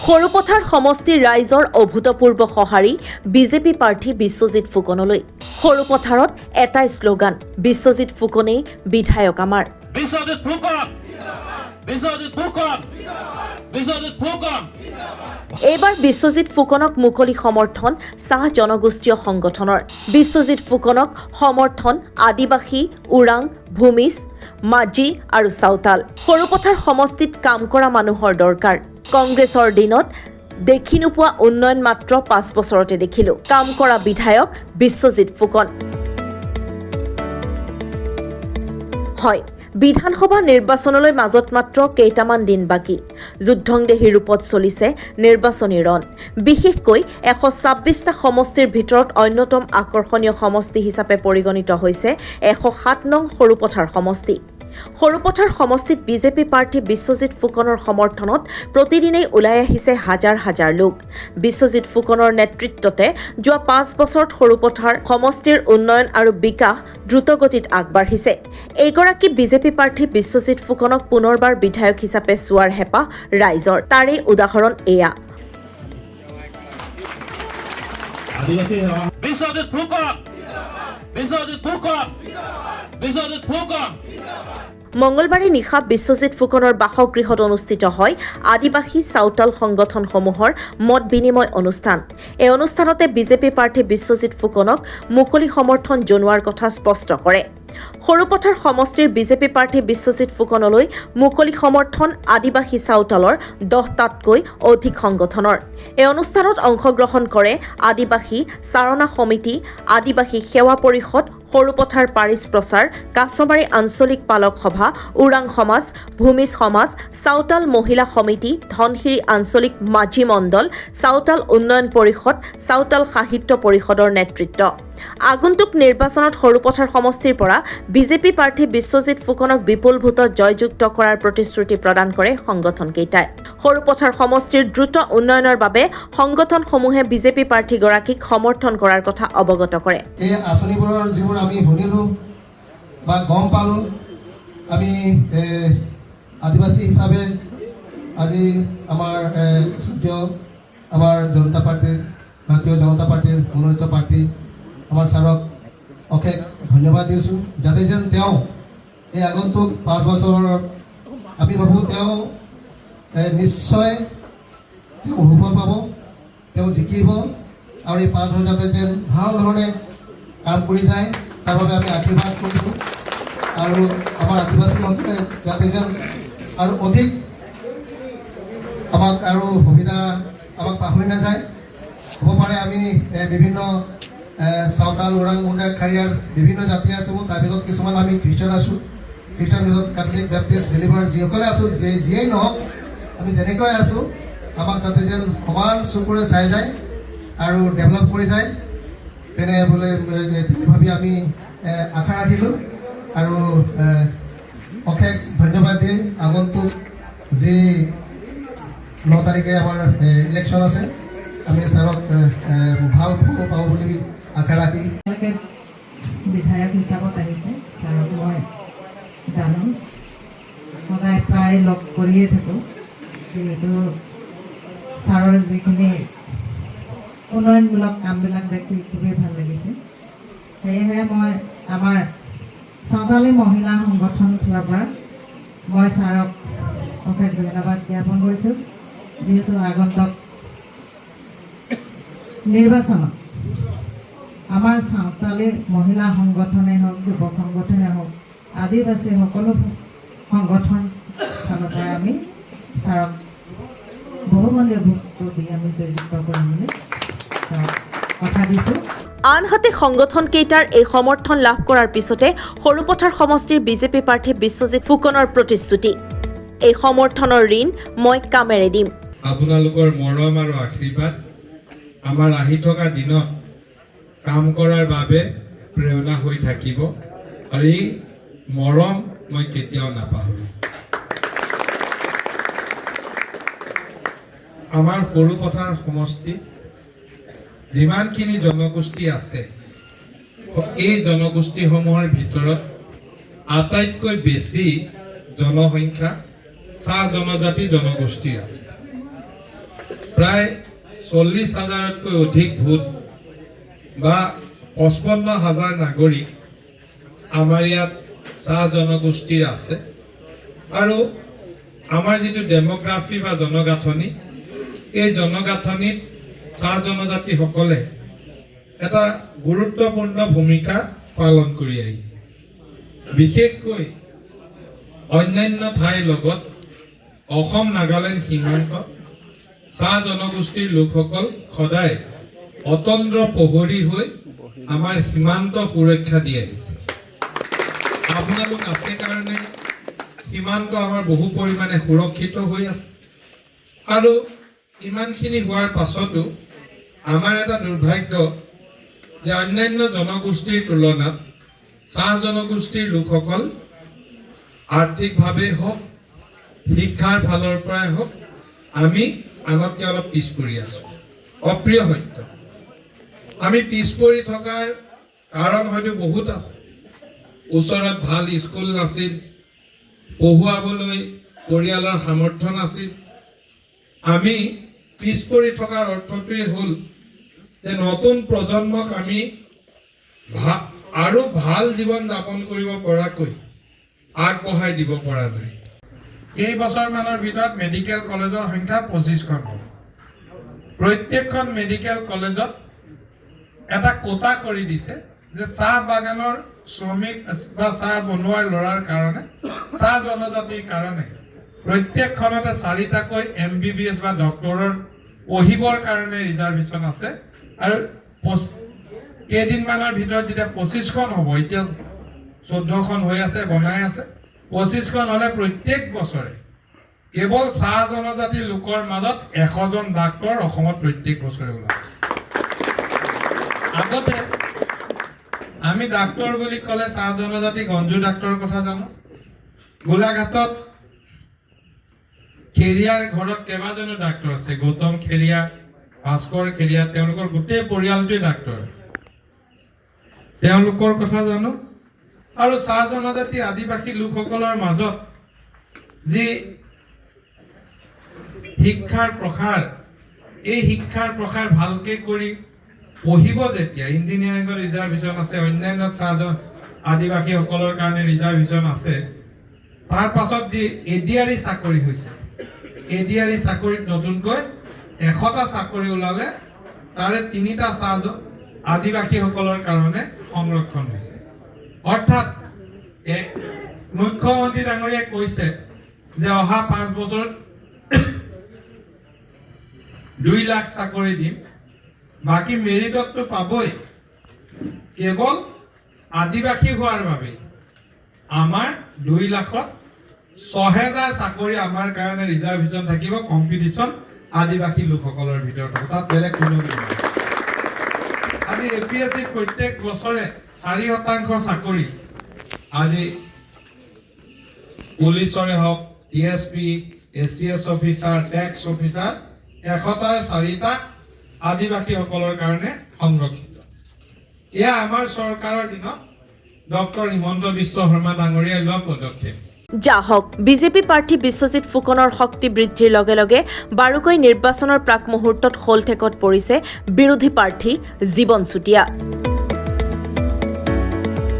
সৰুপথাৰ সমষ্টিৰ ৰাইজৰ অভূতপূৰ্ব সঁহাৰি বিজেপি প্ৰাৰ্থী বিশ্বজিৎ ফুকনলৈ। সৰুপথাৰত এটাই শ্লোগান, বিশ্বজিৎ ফুকনেই বিধায়ক আমাৰ। বিশ্বজিৎ ফুকন, বিশ্বজিৎ ফুকন, বিশ্বজিৎ ফুকন। এইবাৰ বিশ্বজিৎ ফুকনক মুকলি সমৰ্থন চাহ জনগোষ্ঠীয় সংগঠনৰ। বিশ্বজিৎ ফুকনক সমৰ্থন আদিবাসী, ওৰাং, ভূমিজ, মাঝি আৰু চাওতাল। সৰুপথাৰ সমষ্টিত কাম কৰা মানুহৰ দৰকাৰ। কংগ্ৰেছৰ দিনত দেখি নোপোৱা উন্নয়ন মাত্ৰ 5 বছৰতে দেখিলোঁ। কাম কৰা বিধায়ক বিশ্বজিৎ ফুকন। হয়, বিধানসভা নিৰ্বাচনলৈ মাজত মাত্ৰ কেইটামান দিন বাকী। যুদ্ধংদেহী ৰূপত চলিছে নিৰ্বাচনী ৰণ। বিশেষকৈ 126টা সমষ্টিৰ ভিতৰত অন্যতম আকৰ্ষণীয় সমষ্টি হিচাপে পৰিগণিত হৈছে 107 নং সৰুপথাৰ সমষ্টি। সৰুপথাৰ সমষ্টিত বিজেপি প্ৰাৰ্থী বিশ্বজিৎ ফুকনৰ সমৰ্থনত প্ৰতিদিনেই ওলাই আহিছে হাজাৰ হাজাৰ লোক। বিশ্বজিৎ ফুকনৰ নেতৃত্বতে যোৱা 5 বছৰত সৰুপথাৰ সমষ্টিৰ উন্নয়ন আৰু বিকাশ দ্ৰুতগতিত আগবাঢ়িছে। এইগৰাকী বিজেপি প্ৰাৰ্থী বিশ্বজিৎ ফুকনক পুনৰবাৰ বিধায়ক হিচাপে চোৱাৰ হেঁপাহ ৰাইজৰ। তাৰেই উদাহৰণ এয়া। বিশ্বজিৎ ফুকন, বিশ্বজিৎ ফুকন, বিশ্বজিৎ ফুকন। মঙলবাৰে নিশা বিশ্বজিৎ ফুকনৰ বাসগৃহত অনুষ্ঠিত হয় আদিবাসী চাওতাল সংগঠনসমূহৰ মত বিনিময় অনুষ্ঠান। এই অনুষ্ঠানতে বিজেপি প্ৰাৰ্থী বিশ্বজিৎ ফুকনক মুকলি সমৰ্থন জনোৱাৰ কথা স্পষ্ট কৰে। সৰুপথাৰ সমষ্টিৰ বিজেপি প্ৰাৰ্থী বিশ্বজিৎ ফুকনলৈ মুকলি সমৰ্থন আদিবাসী চাওতালৰ 10টাতকৈ অধিক সংগঠনৰ। এই অনুষ্ঠানত অংশগ্ৰহণ কৰে আদিবাসী চাৰণা সমিতি, আদিবাসী সেৱা পৰিষদ, সৰুপথাৰ পাৰিজ প্ৰচাৰ, কাছমাৰী আঞ্চলিক পালক সভা, ওৰাং সমাজ, ভূমিজ সমাজ, চাওতাল মহিলা সমিতি, ধনশিৰি আঞ্চলিক মাঝি মণ্ডল, চাওতাল উন্নয়ন পৰিষদ, চাওতাল সাহিত্য পৰিষদৰ নেতৃত্ব। আগন্তুক নিৰ্বাচনত সৰুপথাৰ সমষ্টিৰ পৰা বিজেপি প্ৰাৰ্থী বিশ্বজিৎ ফুকনক বিপুল ভোটত জয়যুক্ত কৰাৰ প্ৰতিশ্ৰুতি প্ৰদান কৰে সংগঠনকেইটাই। সৰুপথাৰ সমষ্টিৰ দ্ৰুত উন্নয়নৰ বাবে সংগঠনসমূহে বিজেপি প্ৰাৰ্থীগৰাকীক সমৰ্থন কৰাৰ কথা অৱগত কৰে। এই আঁচনিবোৰৰ যিবোৰ আমি শুনিলোঁ বা গম পালোঁ, আমি আদিবাসী হিচাপে আজি আমাৰ আমাৰ জনতা পাৰ্টীৰ, ভাৰতীয় জনতা পাৰ্টীৰ মনোনীত প্ৰাৰ্থী আমাৰ ছাৰক অশেষ ধন্যবাদ দিছোঁ। যাতে যেন তেওঁ এই আগন্তুক 5 বছৰত আমি ভাবোঁ তেওঁ নিশ্চয় সুফল পাব, তেওঁ জিকিব আৰু এই 5 বছৰ যাতে যেন ভাল ধৰণে কাম কৰি যায় তাৰ বাবে আমি আশীৰ্বাদ কৰিছোঁ। আৰু আমাৰ আদিবাসীসকলে যাতে যেন আৰু অধিক আমাক আৰু সুবিধা আমাক পাহৰি নাযায়। হ'ব পাৰে আমি বিভিন্ন চাওতাল, ওৰাং, মুণ্ডা, খাৰিয়াৰ বিভিন্ন জাতি আছোঁ, তাৰ ভিতৰত কিছুমান আমি খ্ৰীষ্টান আছোঁ, খ্ৰীষ্টান ভিতৰত কেথলিক, বেপ্টিষ্ট, বিলিভাৰ যিসকলে আছোঁ, যিয়েই নহওক আমি যেনেকৈ আছোঁ, আমাক যাতে যেন সমান চকুৰে চাই যায় আৰু ডেভেলপ কৰি যায় তেনে বোলে ভাবি আমি আশা ৰাখিলোঁ। আৰু অশেষ ধন্যবাদ দিম। আগন্তুক যি 9 তাৰিখে আমাৰ ইলেকশ্যন আছে, আমি ছাৰক ভাল ফল পাব বুলি আশা ৰাখি। বিধায়ক হিচাপত আহিছে ছাৰক মই জানো, সদায় প্ৰায় লগ কৰিয়ে থাকোঁ। যিহেতু ছাৰৰ যিখিনি উন্নয়নমূলক কামবিলাক দেখি খুবেই ভাল লাগিছে, সেয়েহে মই আমাৰ চাওতালী মহিলা সংগঠন ফালৰ পৰা মই ছাৰক অশেষ ধন্যবাদ জ্ঞাপন কৰিছোঁ। যিহেতু আগন্তুক নিৰ্বাচনত আমাৰ চাওতালী মহিলা সংগঠনেই হওক, যুৱক সংগঠনেই হওক, আদিবাসী সকলো সংগঠন ফালৰ পৰা আমি ছাৰক বহুমূলীয়া ভোটটো দি আমি জয়যুক্ত কৰিম বুলি কথা দিছোঁ। আনহাতে সংগঠনকেইটাৰ এই সমৰ্থন লাভ কৰাৰ পিছতে সৰুপথাৰ সমষ্টিৰ বিজেপি প্ৰাৰ্থী বিশ্বজিৎ ফুকনৰ প্ৰতিশ্ৰুতি, এই সমৰ্থনৰ ঋণ মই কামেৰে দিম। আপোনালোকৰ মৰম আৰু আশীৰ্বাদ আমাৰ আহি থকা দিনত কাম কৰাৰ বাবে প্ৰেৰণা হৈ থাকিব আৰু এই মৰম মই কেতিয়াও নাপাহৰোঁ। আমাৰ সৰুপথাৰ সমষ্টি যিমানখিনি জনগোষ্ঠী আছে, এই জনগোষ্ঠীসমূহৰ ভিতৰত আটাইতকৈ বেছি জনসংখ্যা চাহ জনজাতি জনগোষ্ঠীৰ আছে। প্ৰায় 40,000তকৈ অধিক ভোট বা 55,000 নাগৰিক আমাৰ ইয়াত চাহ জনগোষ্ঠীৰ আছে আৰু আমাৰ যিটো ডেমোগ্ৰাফি বা জনগাঁথনি এই জনগাঁথনিত চাহ জনজাতিসকলে এটা গুৰুত্বপূৰ্ণ ভূমিকা পালন কৰি আহিছে বিশেষকৈ অন্যান্য ঠাইৰ লগত অসম নাগালেণ্ড সীমান্তত চাহ জনগোষ্ঠীৰ লোকসকল সদায় অতন্দ্ৰ প্ৰহৰী হৈ আমাৰ সীমান্ত সুৰক্ষা দি আহিছে আপোনালোক আছে কাৰণে সীমান্ত আমাৰ বহু পৰিমাণে সুৰক্ষিত হৈ আছে আৰু ইমানখিনি হোৱাৰ পাছতো আমাৰ এটা দুৰ্ভাগ্য যে অন্যান্য জনগোষ্ঠীৰ তুলনাত চাহ জনগোষ্ঠীৰ লোকসকল আৰ্থিকভাৱে হওক শিক্ষাৰ ফালৰ পৰাই হওক আমি আনতকৈ অলপ পিছ পৰি আছোঁ অপ্ৰিয় সত্য আমি পিছ পৰি থকাৰ কাৰণ হয়তো বহুত আছে ওচৰত ভাল স্কুল নাছিল পঢ়ুৱাবলৈ পৰিয়ালৰ সামৰ্থ্য নাছিল আমি পিছ পৰি থকাৰ অৰ্থটোৱে হ'ল যে নতুন প্ৰজন্মক আমি আৰু ভাল জীৱন যাপন কৰিব পৰাকৈ আগবঢ়াই দিব পৰা নাই কেইবছৰমানৰ ভিতৰত মেডিকেল কলেজৰ সংখ্যা 25খন হ'ব প্ৰত্যেকখন মেডিকেল কলেজত এটা কোটা কৰি দিছে যে চাহ বাগানৰ শ্ৰমিক বা চাহ বনোৱাৰ ল'ৰাৰ কাৰণে চাহ জনজাতিৰ কাৰণে প্ৰত্যেকখনতে 4টাকৈ MBBS বা ডক্টৰৰ পঢ়িবৰ কাৰণে ৰিজাৰ্ভেশ্যন আছে আৰু কেইদিনমানৰ ভিতৰত যেতিয়া 25খন হ'ব এতিয়া 14খন হৈ আছে বনাই আছে 25খন হ'লে প্ৰত্যেক বছৰে কেৱল চাহ জনজাতিৰ লোকৰ মাজত 100জন ডাক্তৰ অসমত প্ৰত্যেক বছৰে ওলাব আগতে আমি ডাক্তৰ বুলি ক'লে চাহ জনজাতি গঞ্জু ডাক্তৰৰ কথা জানো গোলাঘাটত খেৰিয়াৰ ঘৰত কেইবাজনো ডাক্তৰ আছে গৌতম খেৰিয়া ভাস্কৰ খেৰিয়া তেওঁলোকৰ গোটেই পৰিয়ালটোৱে ডাক্তৰ তেওঁলোকৰ কথা জানো আৰু চাহ জনজাতি আদিবাসী লোকসকলৰ মাজত যি শিক্ষাৰ প্ৰসাৰ এই শিক্ষাৰ প্ৰসাৰ ভালকৈ কৰি পঢ়িব যেতিয়া ইঞ্জিনিয়াৰিঙৰ ৰিজাৰ্ভেশ্যন আছে অন্যান্য চাহ আদিবাসীসকলৰ কাৰণে ৰিজাৰ্ভেশ্যন আছে তাৰ পাছত যি এডিআৰই চাকৰি হৈছে এডিআৰই চাকৰিত নতুনকৈ 100টা চাকৰি ওলালে তাৰে 3টা চাহ আদিবাসীসকলৰ কাৰণে সংৰক্ষণ হৈছে অৰ্থাৎ মুখ্যমন্ত্ৰী ডাঙৰীয়াই কৈছে যে অহা 5 বছৰত 2 লাখ চাকৰি দিম বাকি মেৰিটতটো পাবই কেৱল আদিবাসী হোৱাৰ বাবে আমাৰ 2 লাখত 6,000 চাকৰি আমাৰ কাৰণে ৰিজাৰ্ভেশ্যন থাকিব কম্পিটিশ্যন আদিবাসী লোকসকলৰ ভিতৰত তাত বেলেগ কোনো নাই আজি APSC প্ৰত্যেক বছৰে 4% চাকৰি আজি পুলিচৰে হওক TSP SCS officer tax officer 104টা আদিবাসীসকলৰ কাৰণে সংৰক্ষিত এয়া আমাৰ চৰকাৰৰ দিনত ডক্টৰ হিমন্ত বিশ্ব শৰ্মা ডাঙৰীয়াই লোৱা পদক্ষেপ যা হওক বিজেপি প্ৰাৰ্থী বিশ্বজিৎ ফুকনৰ শক্তি বৃদ্ধিৰ লগে লগে বাৰুকৈ নিৰ্বাচনৰ প্ৰাক মুহূৰ্তত শোলঠেকত পৰিছে বিৰোধী প্ৰাৰ্থী জীৱন চুতীয়া